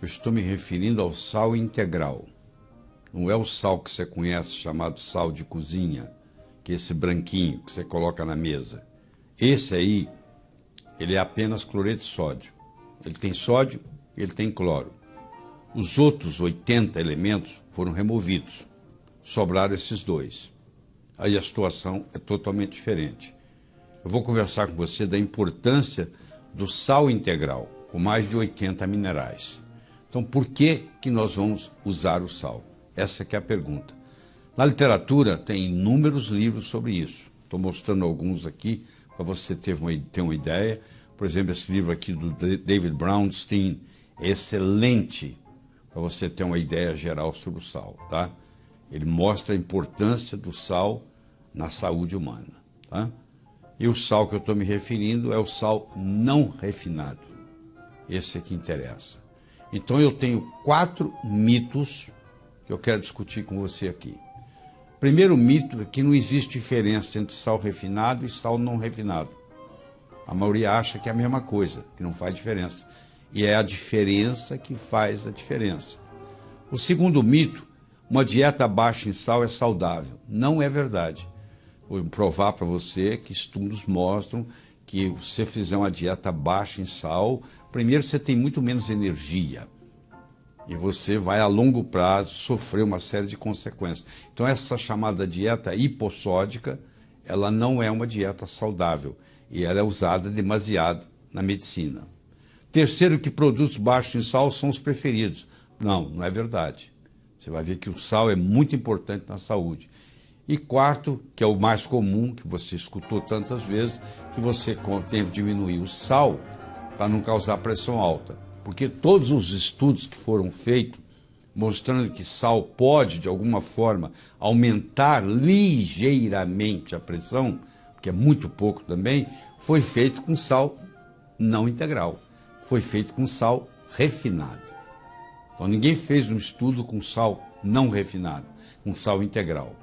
Eu estou me referindo ao sal integral. Não é o sal que você conhece, chamado sal de cozinha, que é esse branquinho que você coloca na mesa. Esse aí, ele é apenas cloreto de sódio. Ele tem sódio e ele tem cloro. Os outros 80 elementos foram removidos. Sobraram esses dois. Aí a situação é totalmente diferente. Eu vou conversar com você da importância do sal integral, com mais de 80 minerais. Então, por que nós vamos usar o sal? Essa que é a pergunta. Na literatura, tem inúmeros livros sobre isso. Estou mostrando alguns aqui para você ter uma ideia. Por exemplo, esse livro aqui do David Brownstein é excelente para você ter uma ideia geral sobre o sal, tá? Ele mostra a importância do sal na saúde humana, tá? E o sal que eu estou me referindo é o sal não refinado. Esse é que interessa. Então eu tenho 4 mitos que eu quero discutir com você aqui. Primeiro mito é que não existe diferença entre sal refinado e sal não refinado. A maioria acha que é a mesma coisa, que não faz diferença. E é a diferença que faz a diferença. O segundo mito, uma dieta baixa em sal é saudável. Não é verdade. Vou provar para você que estudos mostram que se você fizer uma dieta baixa em sal, primeiro você tem muito menos energia. E você vai a longo prazo sofrer uma série de consequências. Então essa chamada dieta hipossódica, ela não é uma dieta saudável. E ela é usada demasiado na medicina. Terceiro, que produtos baixos em sal são os preferidos. Não, não é verdade. Você vai ver que o sal é muito importante na saúde. E quarto, que é o mais comum, que você escutou tantas vezes, que você tem que diminuir o sal para não causar pressão alta. Porque todos os estudos que foram feitos, mostrando que sal pode, de alguma forma, aumentar ligeiramente a pressão, que é muito pouco também, foi feito com sal não integral. Foi feito com sal refinado. Então ninguém fez um estudo com sal não refinado, com sal integral.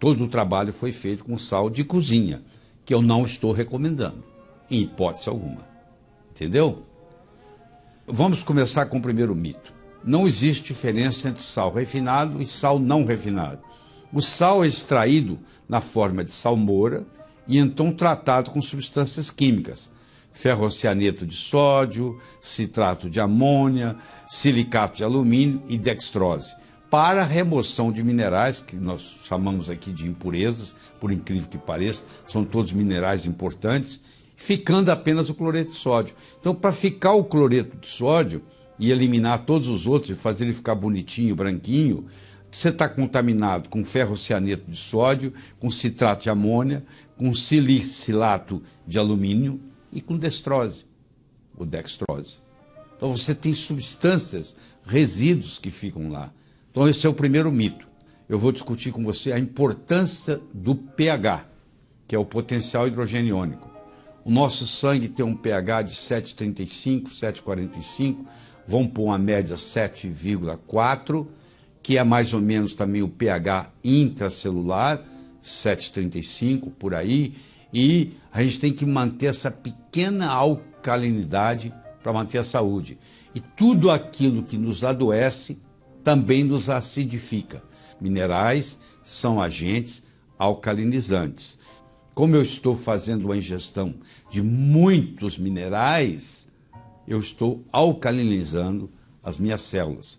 Todo o trabalho foi feito com sal de cozinha, que eu não estou recomendando, em hipótese alguma. Entendeu? Vamos começar com o primeiro mito. Não existe diferença entre sal refinado e sal não refinado. O sal é extraído na forma de salmoura e então tratado com substâncias químicas, ferrocianeto de sódio, citrato de amônia, silicato de alumínio e dextrose, para a remoção de minerais, que nós chamamos aqui de impurezas, por incrível que pareça, são todos minerais importantes, ficando apenas o cloreto de sódio. Então, para ficar o cloreto de sódio e eliminar todos os outros e fazer ele ficar bonitinho, branquinho, você está contaminado com ferrocianeto de sódio, com citrato de amônia, com silicilato de alumínio e com dextrose, ou dextrose. Então você tem substâncias, resíduos que ficam lá. Então esse é o primeiro mito. Eu vou discutir com você a importância do pH, que é o potencial hidrogeniônico. O nosso sangue tem um pH de 7,35, 7,45, vamos pôr uma média 7,4, que é mais ou menos também o pH intracelular, 7,35 por aí, e a gente tem que manter essa pequena alcalinidade para manter a saúde. E tudo aquilo que nos adoece também nos acidifica. Minerais são agentes alcalinizantes. Como eu estou fazendo uma ingestão de muitos minerais, eu estou alcalinizando as minhas células.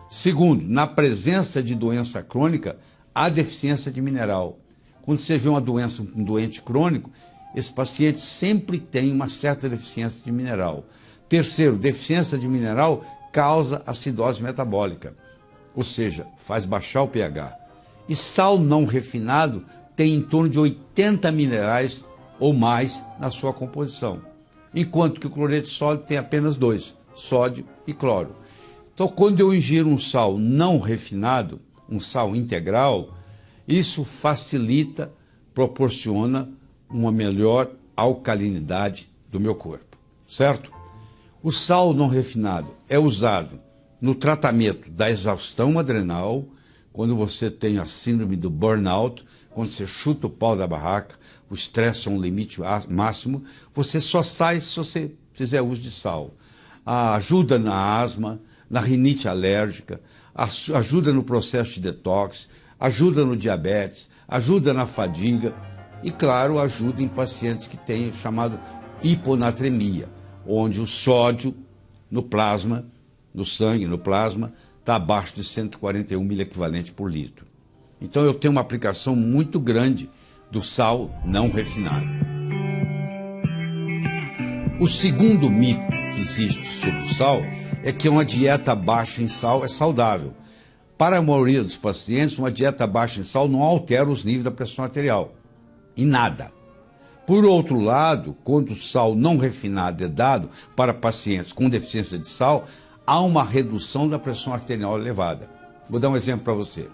Segundo, na presença de doença crônica, há deficiência de mineral. Quando você vê uma doença, um doente crônico, esse paciente sempre tem uma certa deficiência de mineral. Terceiro, deficiência de mineral causa acidose metabólica, ou seja, faz baixar o pH. E sal não refinado tem em torno de 80 minerais ou mais na sua composição, enquanto que o cloreto de sódio tem apenas 2, sódio e cloro. Então, quando eu ingiro um sal não refinado, um sal integral, isso facilita, proporciona uma melhor alcalinidade do meu corpo, certo? O sal não refinado é usado no tratamento da exaustão adrenal, quando você tem a síndrome do burnout, quando você chuta o pau da barraca, o estresse é um limite máximo, você só sai se você fizer uso de sal. Ajuda na asma, na rinite alérgica, ajuda no processo de detox, ajuda no diabetes, ajuda na fadiga e, claro, ajuda em pacientes que têm o chamado hiponatremia, onde o sódio no plasma, no sangue, no plasma, está abaixo de 141 miliequivalente por litro. Então eu tenho uma aplicação muito grande do sal não refinado. O segundo mito que existe sobre o sal é que uma dieta baixa em sal é saudável. Para a maioria dos pacientes, uma dieta baixa em sal não altera os níveis da pressão arterial, em nada. Por outro lado, quando o sal não refinado é dado para pacientes com deficiência de sal, há uma redução da pressão arterial elevada. Vou dar um exemplo para você.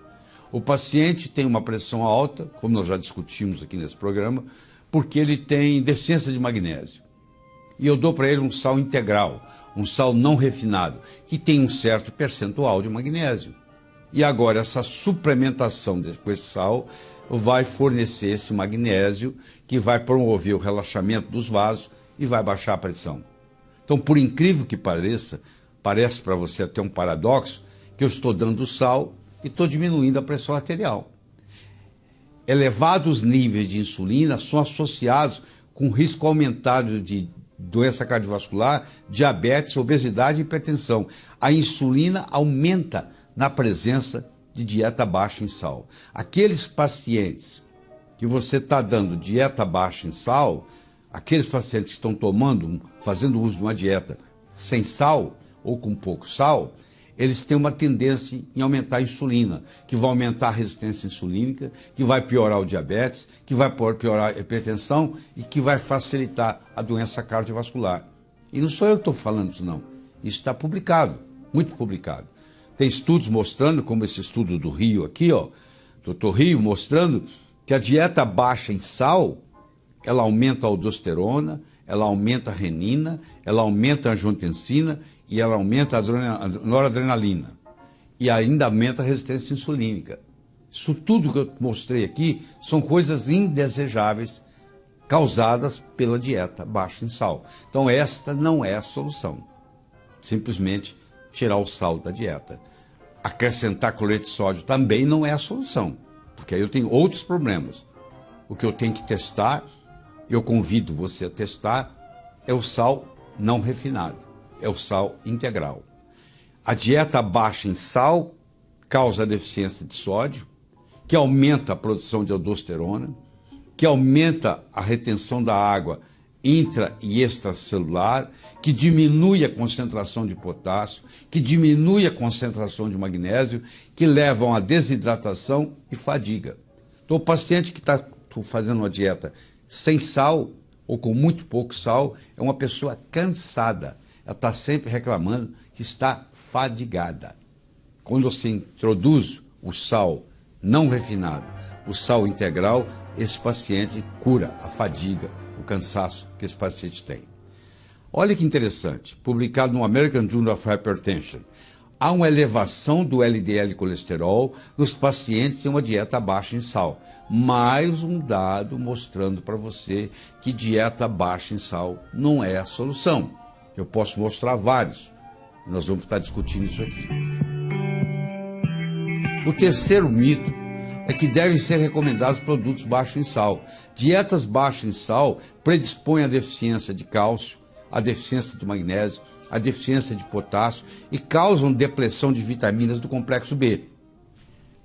O paciente tem uma pressão alta, como nós já discutimos aqui nesse programa, porque ele tem deficiência de magnésio. E eu dou para ele um sal integral, um sal não refinado, que tem um certo percentual de magnésio. E agora essa suplementação com esse sal vai fornecer esse magnésio que vai promover o relaxamento dos vasos e vai baixar a pressão. Então, por incrível que pareça, parece para você até um paradoxo, que eu estou dando sal e estou diminuindo a pressão arterial. Elevados níveis de insulina são associados com risco aumentado de doença cardiovascular, diabetes, obesidade e hipertensão. A insulina aumenta na presença de dieta baixa em sal. Aqueles pacientes que você está dando dieta baixa em sal, aqueles pacientes que estão fazendo uso de uma dieta sem sal ou com pouco sal, eles têm uma tendência em aumentar a insulina, que vai aumentar a resistência insulínica, que vai piorar o diabetes, que vai piorar a hipertensão e que vai facilitar a doença cardiovascular. E não sou eu que estou falando isso, não. Isso está publicado, muito publicado. Tem estudos mostrando, como esse estudo do Rio aqui, ó, Dr. Rio, mostrando que a dieta baixa em sal, ela aumenta a aldosterona, ela aumenta a renina, ela aumenta a angiotensina e ela aumenta a noradrenalina. E ainda aumenta a resistência insulínica. Isso tudo que eu mostrei aqui são coisas indesejáveis causadas pela dieta baixa em sal. Então esta não é a solução. Simplesmente tirar o sal da dieta. Acrescentar cloreto de sódio também não é a solução, porque aí eu tenho outros problemas. O que eu tenho que testar, eu convido você a testar, é o sal não refinado, é o sal integral. A dieta baixa em sal causa deficiência de sódio, que aumenta a produção de aldosterona, que aumenta a retenção da água intra e extracelular, que diminui a concentração de potássio, que diminui a concentração de magnésio, que levam à desidratação e fadiga. Então, o paciente que está fazendo uma dieta sem sal ou com muito pouco sal é uma pessoa cansada. Ela está sempre reclamando que está fadigada. Quando você introduz o sal não refinado, o sal integral, esse paciente cura a fadiga, o cansaço que esse paciente tem. Olha que interessante, publicado no American Journal of Hypertension. Há uma elevação do LDL colesterol nos pacientes em uma dieta baixa em sal. Mais um dado mostrando para você que dieta baixa em sal não é a solução. Eu posso mostrar vários. Nós vamos estar discutindo isso aqui. O terceiro mito é que devem ser recomendados produtos baixos em sal. Dietas baixas em sal predispõem à deficiência de cálcio, à deficiência de magnésio, à deficiência de potássio e causam depressão de vitaminas do complexo B.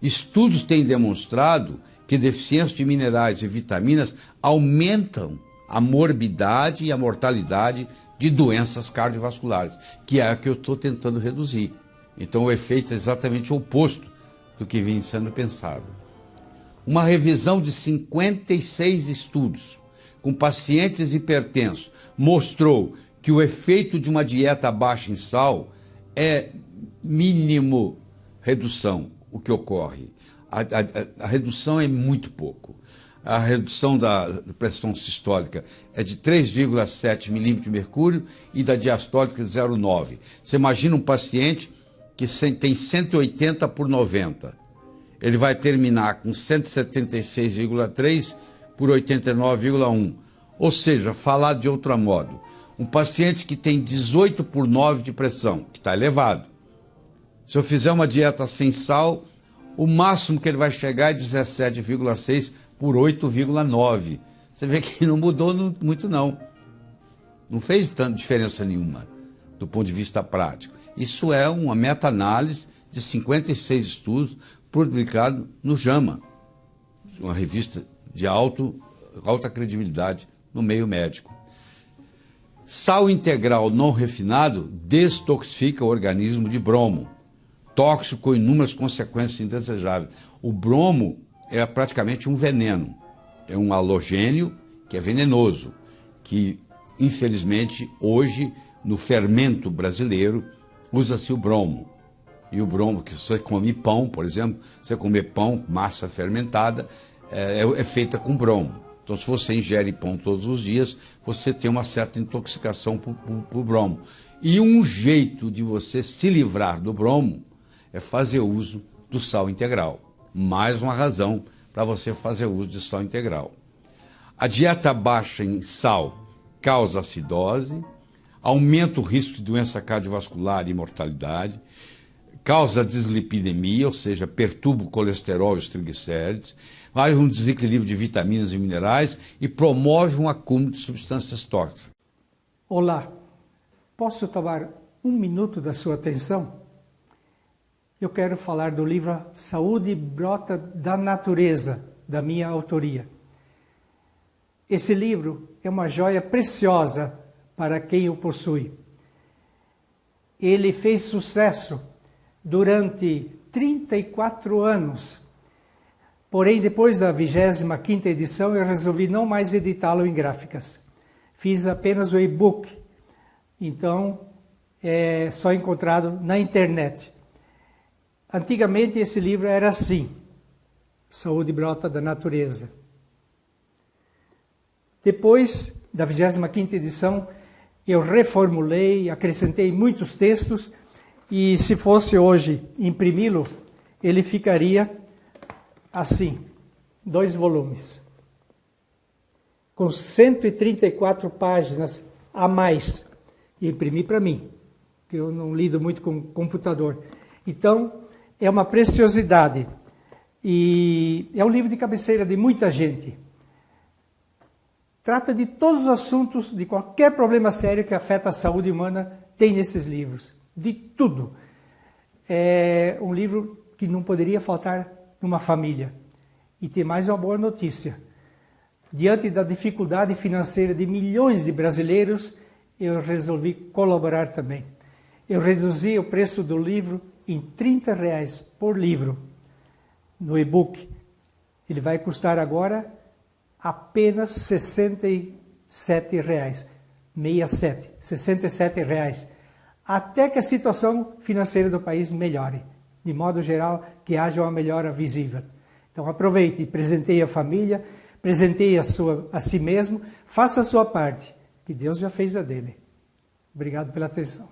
Estudos têm demonstrado que deficiência de minerais e vitaminas aumentam a morbidade e a mortalidade de doenças cardiovasculares, que é a que eu estou tentando reduzir. Então o efeito é exatamente o oposto do que vem sendo pensado. Uma revisão de 56 estudos com pacientes hipertensos mostrou que o efeito de uma dieta baixa em sal é mínimo redução, o que ocorre. A redução é muito pouco. A redução da pressão sistólica é de 3,7 milímetros de mercúrio e da diastólica 0,9. Você imagina um paciente que tem 180 por 90. Ele vai terminar com 176,3 por 89,1. Ou seja, falar de outro modo, um paciente que tem 18 por 9 de pressão, que está elevado, Se eu fizer uma dieta sem sal, o máximo que ele vai chegar é 17,6 por 8,9. Você vê que não mudou muito não. Não fez tanta diferença nenhuma do ponto de vista prático. Isso é uma meta-análise de 56 estudos publicados no JAMA, uma revista de alta credibilidade no meio médico. Sal integral não refinado destoxifica o organismo de bromo, tóxico com inúmeras consequências indesejáveis. O bromo é praticamente um veneno, é um halogênio que é venenoso, que infelizmente hoje no fermento brasileiro usa-se o bromo. E o bromo, que você come pão, por exemplo, você comer pão, massa fermentada, é feita com bromo. Então, se você ingere pão todos os dias, você tem uma certa intoxicação por bromo. E um jeito de você se livrar do bromo é fazer uso do sal integral. Mais uma razão para você fazer uso de sal integral. A dieta baixa em sal causa acidose, aumenta o risco de doença cardiovascular e mortalidade, causa dislipidemia, ou seja, perturba o colesterol e os triglicérides, faz um desequilíbrio de vitaminas e minerais e promove um acúmulo de substâncias tóxicas. Olá, posso tomar um minuto da sua atenção? Eu quero falar do livro Saúde Brota da Natureza, da minha autoria. Esse livro é uma joia preciosa para quem o possui. Ele fez sucesso durante 34 anos. Porém, depois da 25ª edição, eu resolvi não mais editá-lo em gráficas. Fiz apenas o e-book. Então, é só encontrado na internet. Antigamente, esse livro era assim: Saúde Brota da Natureza. Depois da 25ª edição, eu reformulei, acrescentei muitos textos, e se fosse hoje imprimi-lo, ele ficaria assim, 2 volumes, com 134 páginas a mais. E imprimi para mim, porque eu não lido muito com computador. Então, é uma preciosidade. E é um livro de cabeceira de muita gente. Trata de todos os assuntos, de qualquer problema sério que afeta a saúde humana, tem nesses livros. De tudo. É um livro que não poderia faltar numa família. E tem mais uma boa notícia. Diante da dificuldade financeira de milhões de brasileiros, eu resolvi colaborar também. Eu reduzi o preço do livro em R$30 por livro, no e-book. Ele vai custar agora apenas R$67. 67 reais. Até que a situação financeira do país melhore. De modo geral, que haja uma melhora visível. Então aproveite, presenteie a família, presenteie a si mesmo, faça a sua parte, que Deus já fez a dele. Obrigado pela atenção.